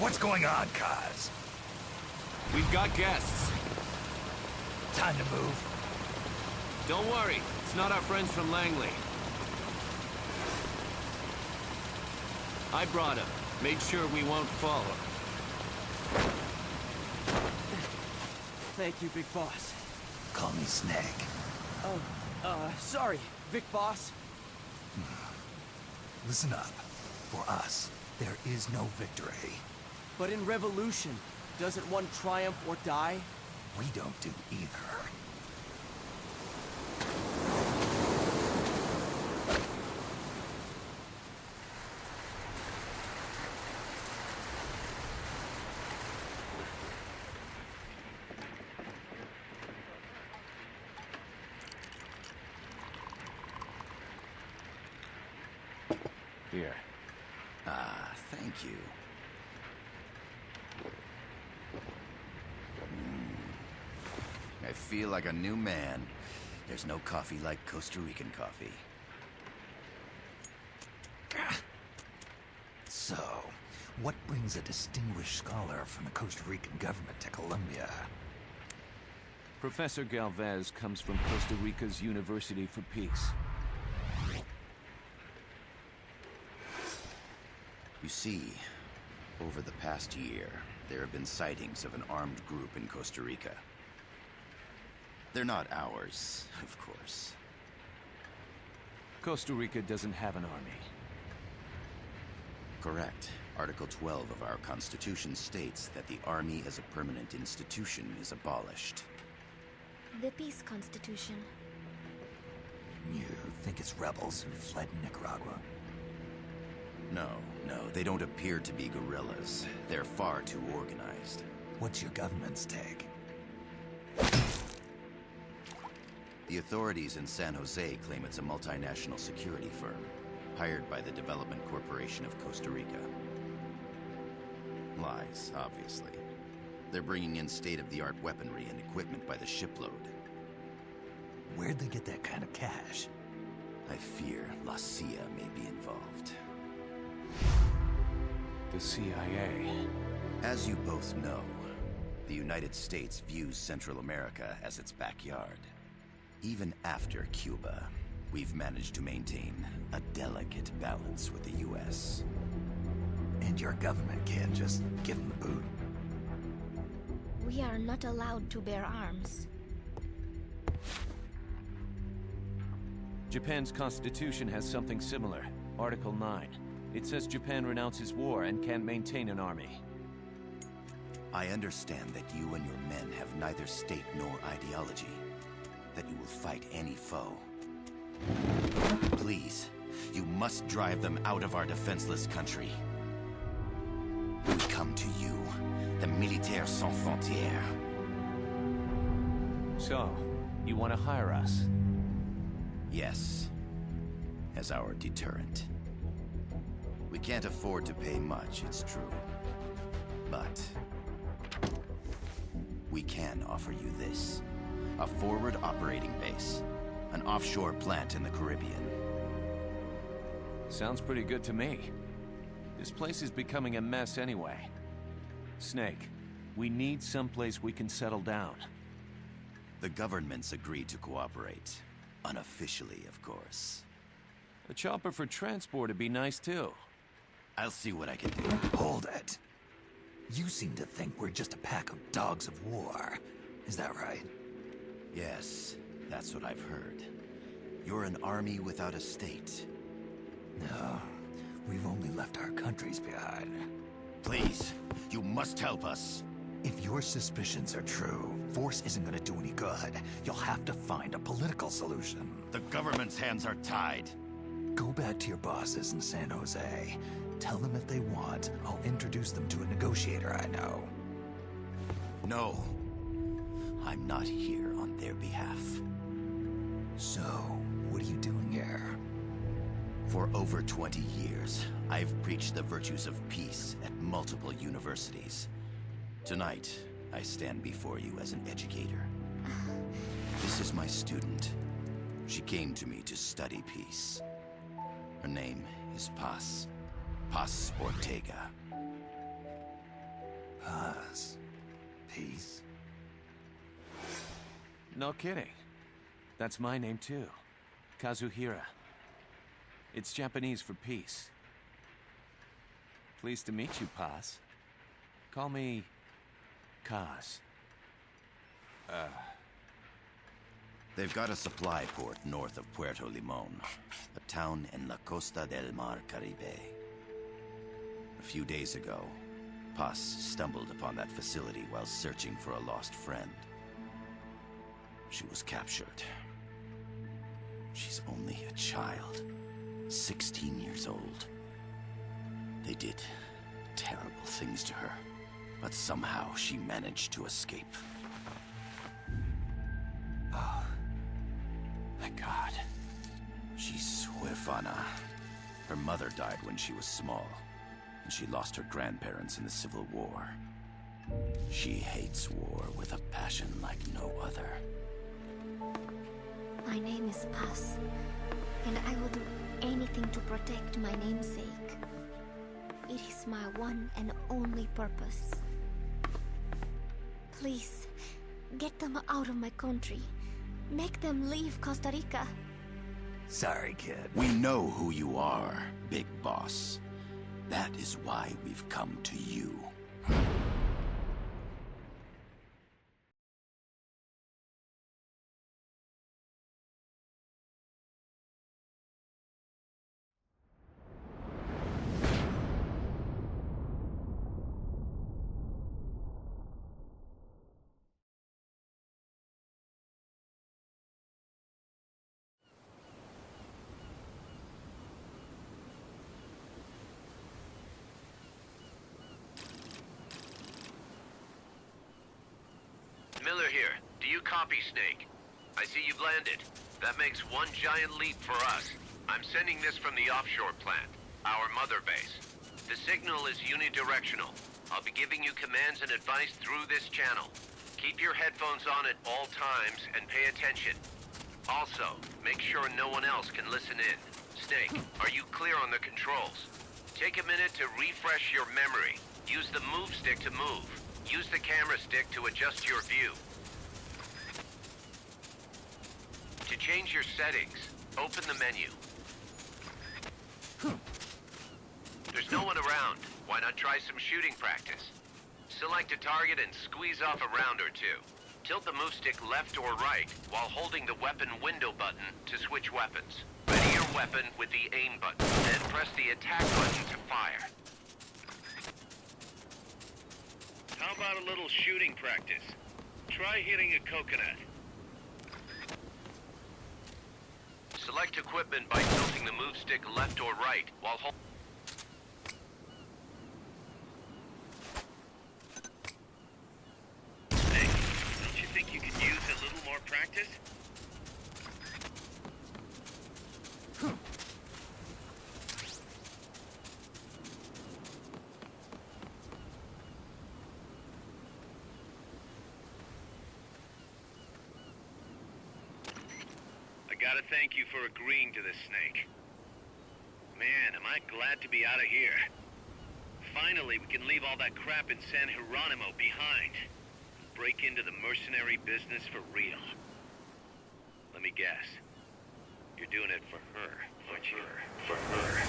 What's going on, Kaz? We've got guests. Time to move. Don't worry, it's not our friends from Langley. I brought him. Made sure we won't fall. Thank you, Big Boss. Call me Snake. Oh, sorry, Vic Boss. Listen up. For us, there is no victory. But in Revolution, doesn't one triumph or die? We don't do either. Here. Ah, thank you. I feel like a new man. There's no coffee like Costa Rican coffee. So, what brings a distinguished scholar from the Costa Rican government to Colombia? Professor Galvez comes from Costa Rica's University for Peace. You see, over the past year, there have been sightings of an armed group in Costa Rica. They're not ours, of course. Costa Rica doesn't have an army. Correct. Article 12 of our Constitution states that the Army as a permanent institution is abolished. The Peace Constitution. You think it's rebels who fled Nicaragua? No, they don't appear to be guerrillas. They're far too organized. What's your government's take? The authorities in San Jose claim it's a multinational security firm, hired by the Development Corporation of Costa Rica. Lies, obviously. They're bringing in state-of-the-art weaponry and equipment by the shipload. Where'd they get that kind of cash? I fear La CIA may be involved. The CIA. As you both know, the United States views Central America as its backyard. Even after Cuba, we've managed to maintain a delicate balance with the US. And your government can't just give them the boot? We are not allowed to bear arms. Japan's constitution has something similar. Article 9. It says Japan renounces war and can't maintain an army. I understand that you and your men have neither state nor ideology. That you will fight any foe. Please, you must drive them out of our defenseless country. We come to you, the Militaires Sans Frontières. So, you want to hire us? Yes, as our deterrent. We can't afford to pay much, it's true. But we can offer you this. A forward operating base. An offshore plant in the Caribbean. Sounds pretty good to me. This place is becoming a mess anyway. Snake, we need someplace we can settle down. The government's agreed to cooperate. Unofficially, of course. A chopper for transport would be nice too. I'll see what I can do. Hold it. You seem to think we're just a pack of dogs of war. Is that right? Yes, that's what I've heard. You're an army without a state. No, we've only left our countries behind. Please, you must help us. If your suspicions are true, force isn't gonna do any good. You'll have to find a political solution. The government's hands are tied. Go back to your bosses in San Jose. Tell them if they want, I'll introduce them to a negotiator I know. No. I'm not here on their behalf. So, what are you doing here? For over 20 years, I've preached the virtues of peace at multiple universities. Tonight, I stand before you as an educator. This is my student. She came to me to study peace. Her name is Paz. Paz Ortega. Paz. Peace. No kidding. That's my name too. Kazuhira. It's Japanese for peace. Pleased to meet you, Paz. Call me Kaz. They've got a supply port north of Puerto Limon, a town in la Costa del Mar Caribe. A few days ago, Paz stumbled upon that facility while searching for a lost friend. She was captured. She's only a child, 16 years old. They did terrible things to her, but somehow she managed to escape. Oh, my God. She's huérfana. Her mother died when she was small, and she lost her grandparents in the Civil War. She hates war with a passion like no other. My name is Paz, and I will do anything to protect my namesake. It is my one and only purpose. Please, get them out of my country. Make them leave Costa Rica. Sorry, kid. We know who you are, Big Boss. That is why we've come to you. Miller here. Do you copy, Snake? I see you've landed. That makes one giant leap for us. I'm sending this from the offshore plant, our mother base. The signal is unidirectional. I'll be giving you commands and advice through this channel. Keep your headphones on at all times and pay attention. Also, make sure no one else can listen in. Snake, are you clear on the controls? Take a minute to refresh your memory. Use the move stick to move. Use the camera stick to adjust your view. To change your settings, open the menu. There's no one around. Why not try some shooting practice? Select a target and squeeze off a round or two. Tilt the move stick left or right while holding the weapon window button to switch weapons. Ready your weapon with the aim button, then press the attack button to fire. How about a little shooting practice? Try hitting a coconut. Select equipment by tilting the move stick left or right while holding. Hey, don't you think you could use a little more practice? Gotta thank you for agreeing to this, Snake. Man, am I glad to be out of here. Finally, we can leave all that crap in San Geronimo behind. Break into the mercenary business for real. Let me guess. You're doing it for her, aren't you? For her.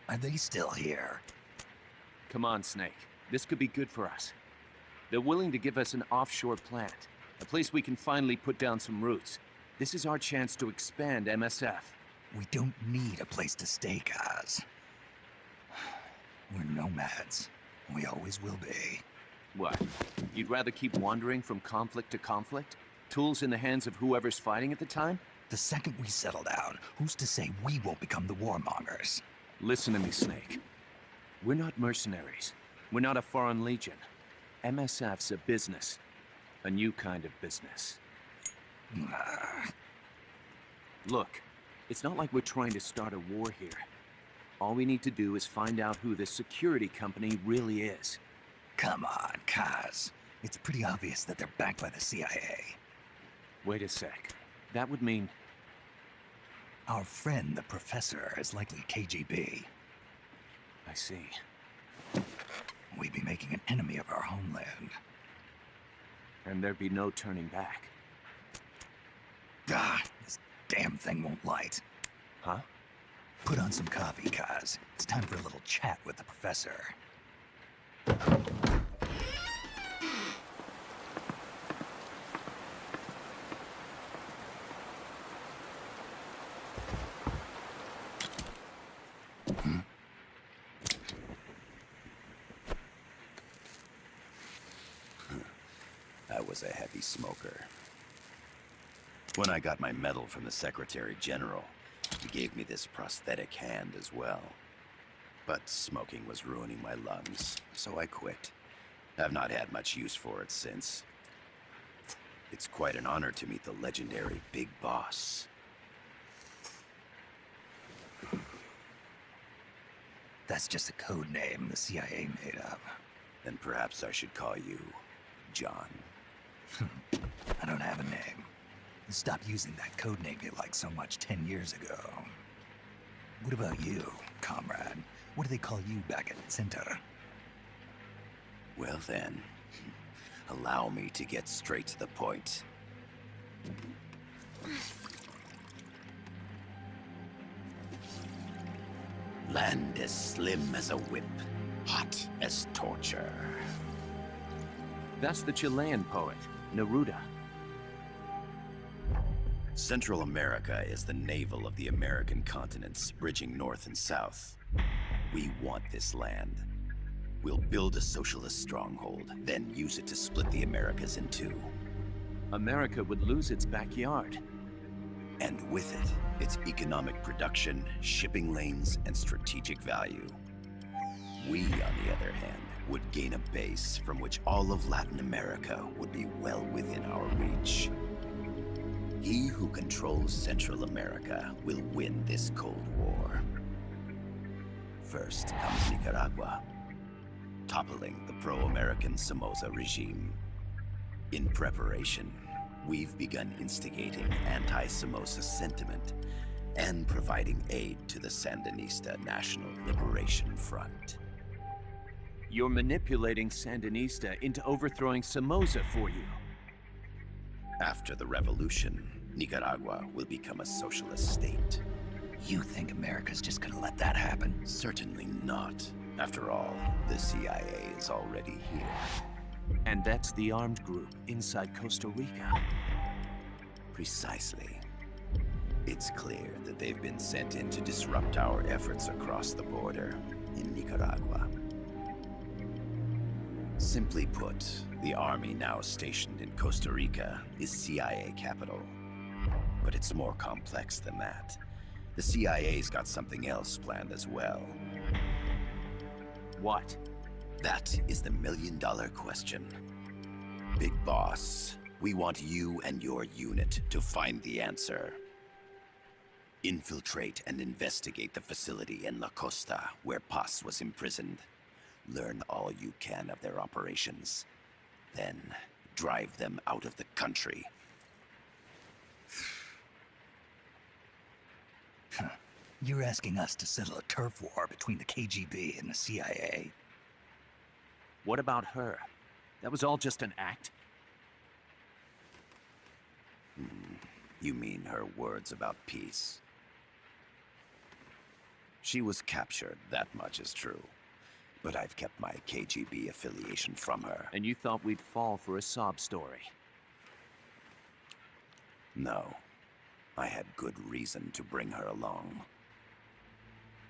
Are they still here? Come on, Snake. This could be good for us. They're willing to give us an offshore plant, a place we can finally put down some roots. This is our chance to expand MSF. We don't need a place to stay, Kaz. We're nomads. We always will be. What? You'd rather keep wandering from conflict to conflict? Tools in the hands of whoever's fighting at the time? The second we settle down, who's to say we won't become the warmongers? Listen to me, Snake. We're not mercenaries. We're not a foreign legion. MSF's a business. A new kind of business. Look, It's not like we're trying to start a war here. All we need to do is find out who this security company really is. Come on, Kaz. It's pretty obvious that they're backed by the CIA. Wait a sec. That would mean... Our friend, the professor, is likely KGB. I see. We'd be making an enemy of our homeland. And there'd be no turning back. Ah, this damn thing won't light. Huh? Put on some coffee, Kaz. It's time for a little chat with the professor. I was a heavy smoker. When I got my medal from the Secretary General, he gave me this prosthetic hand as well. But smoking was ruining my lungs, so I quit. I've not had much use for it since. It's quite an honor to meet the legendary Big Boss. That's just a code name the CIA made up. Then perhaps I should call you John. I don't have a name. Stop using that code name you liked so much 10 years ago. What about you, comrade? What do they call you back at Center? Well then, allow me to get straight to the point. Land as slim as a whip, hot as torture. That's the Chilean poet, Neruda. Central America is the navel of the American continents, bridging north and south. We want this land. We'll build a socialist stronghold, then use it to split the Americas in two. America would lose its backyard. And with it, its economic production, shipping lanes, and strategic value. We, on the other hand, would gain a base from which all of Latin America would be well within our reach. He who controls Central America will win this Cold War. First comes Nicaragua, toppling the pro-American Somoza regime. In preparation, we've begun instigating anti-Somoza sentiment and providing aid to the Sandinista National Liberation Front. You're manipulating Sandinista into overthrowing Somoza for you. After the revolution, Nicaragua will become a socialist state. You think America's just gonna let that happen? Certainly not. After all, the CIA is already here. And that's the armed group inside Costa Rica. Precisely. It's clear that they've been sent in to disrupt our efforts across the border in Nicaragua. Simply put, the army now stationed in Costa Rica is CIA capital. But it's more complex than that. The CIA's got something else planned as well. What? That is the million-dollar question. Big Boss, we want you and your unit to find the answer. Infiltrate and investigate the facility in La Costa, where Paz was imprisoned. Learn all you can of their operations. Then, drive them out of the country. You're asking us to settle a turf war between the KGB and the CIA? What about her? That was all just an act? You mean her words about peace? She was captured, that much is true. But I've kept my KGB affiliation from her. And you thought we'd fall for a sob story? No. I had good reason to bring her along.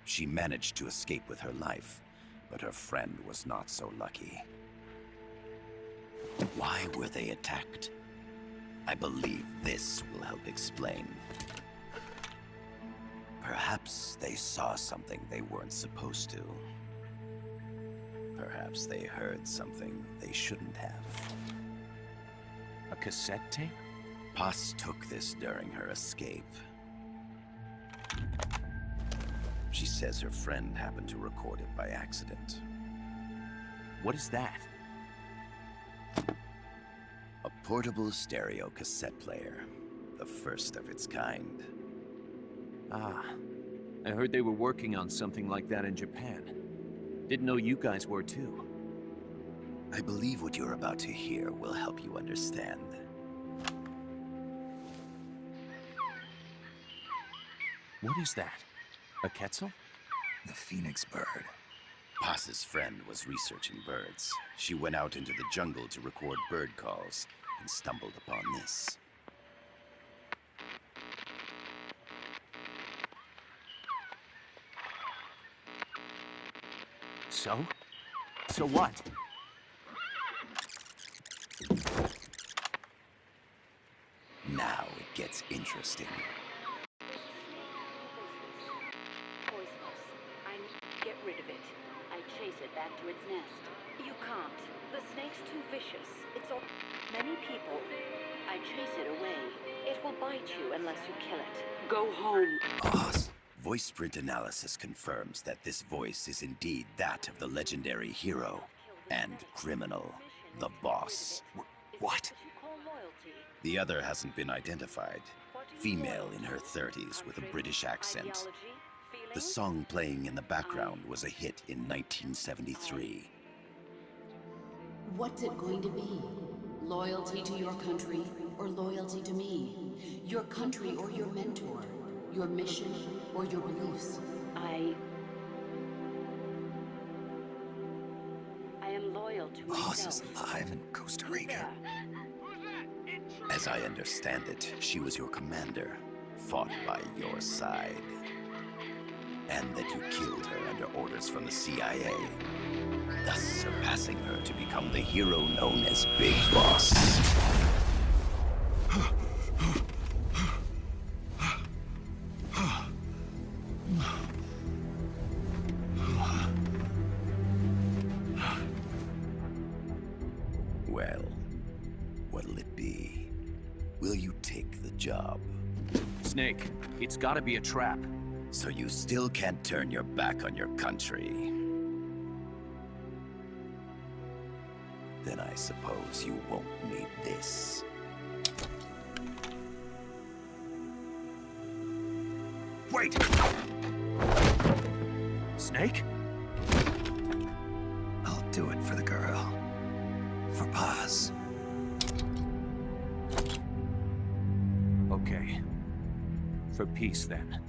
She managed to escape with her life, but her friend was not so lucky. Why were they attacked? I believe this will help explain. Perhaps they saw something they weren't supposed to. Perhaps they heard something they shouldn't have. A cassette tape? Paz took this during her escape. She says her friend happened to record it by accident. What is that? A portable stereo cassette player. The first of its kind. Ah, I heard they were working on something like that in Japan. Didn't know you guys were too. I believe what you're about to hear will help you understand. What is that? A Quetzal? The phoenix bird. Paz's friend was researching birds. She went out into the jungle to record bird calls and stumbled upon this. So? So what? Now it gets interesting. Poisonous. I need to get rid of it. I chase it back to its nest. You can't. The snake's too vicious. It's all... Many people. I chase it away. It will bite you unless you kill it. Go home. Boss. Voice print analysis confirms that this voice is indeed that of the legendary hero and criminal, the boss. What? The other hasn't been identified. Female in her 30s with a British accent. The song playing in the background was a hit in 1973. What's it going to be? Loyalty to your country or loyalty to me? Your country or your mentor? Your mission or your beliefs? I am loyal to Boss myself. is alive in Costa Rica. As I understand it, she was your commander, fought by your side. And that you killed her under orders from the CIA, thus surpassing her to become the hero known as Big Boss. Well, what'll it be? Will you take the job? Snake, it's gotta be a trap. So you still can't turn your back on your country? Then I suppose you won't need this. Wait! Snake? I'll do it for the girl. For Paz. Okay. For peace, then.